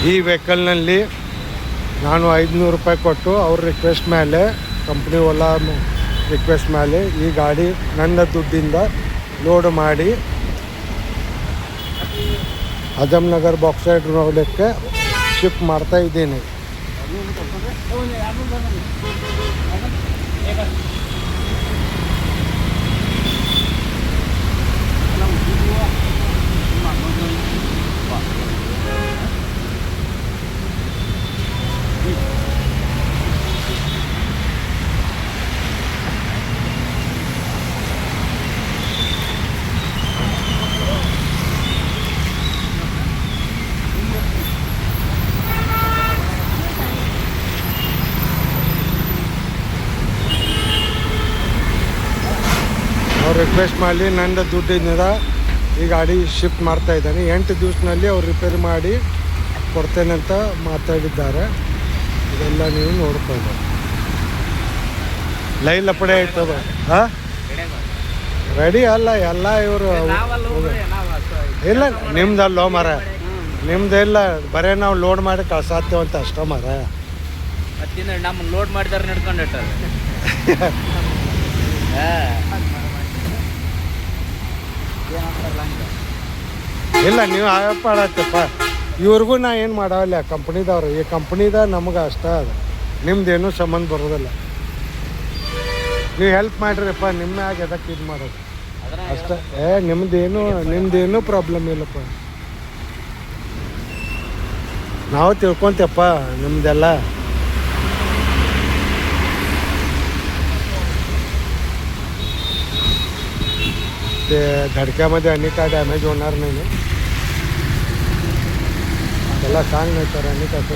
ಈ ವೆಹಿಕಲ್ನಲ್ಲಿ ನಾನು 500 ರೂಪಾಯಿ ಕೊಟ್ಟು ಅವ್ರ ರಿಕ್ವೆಸ್ಟ್ ಮೇಲೆ ಕಂಪ್ನಿ ಓಲಾ ರಿಕ್ವೆಸ್ಟ್ ಮೇಲೆ ಈ ಗಾಡಿ ನನ್ನ ದುಡ್ಡಿಂದ ಲೋಡ್ ಮಾಡಿ ಅಜಮ್ನಗರ್ ಬಾಕ್ಸೈಡ್ ರೋಡಕ್ಕೆ ಶಿಫ್ಟ್ ಮಾಡ್ತಾ ಇದ್ದೀನಿ. ಅವ್ರು ರಿಕ್ವೆಸ್ಟ್ ಮಾಡಿ ನನ್ನ ದುಡ್ಡಿನಿಂದ ಈ ಗಾಡಿ ಶಿಫ್ಟ್ ಮಾಡ್ತಾ ಇದ್ದಾನೆ. 8 ದಿವಸದಲ್ಲಿ ಅವ್ರು ರಿಪೇರಿ ಮಾಡಿ ಕೊಡ್ತೇನೆ ಅಂತ ಮಾತಾಡಿದ್ದಾರೆ. ಇದೆಲ್ಲ ನೀವು ನೋಡ್ಬೋದು. ಲೈ ಲಪಡೆ ಆಯ್ತದ. ಹಾಂ ರೆಡಿ ಅಲ್ಲ ಎಲ್ಲ ಇವರು ಇಲ್ಲ ನಿಮ್ದಲ್ಲೋ ಮರ ನಿಮ್ದೆಲ್ಲ ಬರೇ ನಾವು ಲೋಡ್ ಮಾಡಿ ಕಳ್ಸಾತ್ತೇವಂತ ಅಷ್ಟ ಮರ. ನಮ್ಮ ಲೋಡ್ ಮಾಡಿದಾರೆ ನಡ್ಕೊಂಡು ಇಲ್ಲ ನೀವು ಆಯಪ್ಪ ಆಡತ್ತಪ್ಪ. ಇವ್ರಿಗೂ ನಾ ಏನು ಮಾಡಲ್ಲ ಕಂಪ್ನಿದವ್ರು. ಈ ಕಂಪ್ನಿದ ನಮಗೆ ಅಷ್ಟ ಅದು, ನಿಮ್ದೇನೂ ಸಂಬಂಧ ಬರೋದಿಲ್ಲ. ನೀವು ಹೆಲ್ಪ್ ಮಾಡಿರಿಪ್ಪ, ನಿಮ್ಮ ಮ್ಯಾಗ ಎದಕ್ಕೆ ಇದು ಮಾಡೋದು ಅಷ್ಟ. ನಿಮ್ದೇನು ಪ್ರಾಬ್ಲಮ್ ಇಲ್ಲಪ್ಪ. ನಾವು ತಿಳ್ಕೊಂತೇಪ್ಪ ನಿಮ್ದೆಲ್ಲ. ते धडक्यामध्ये आणि काय डॅमेज होणार नाही ना त्याला सांग नाही तर. आणि कसं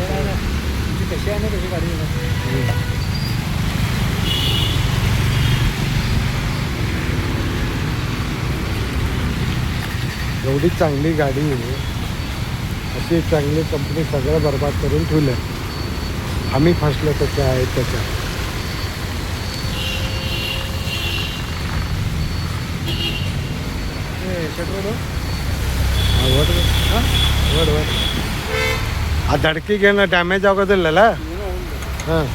कशी आहे ना त्याची गाडी एवढी चांगली गाडी आहे, अशी चांगली कंपनी सगळं बरबाद करून ठेवलं. आम्ही फसलो त्याच्या आहे त्याच्या. ಆ ದಡ್ಕಿಗೇನು ಡ್ಯಾಮೇಜ್ ಆಗೋದಿಲ್ಲಲ್ಲ. ಹಾಂ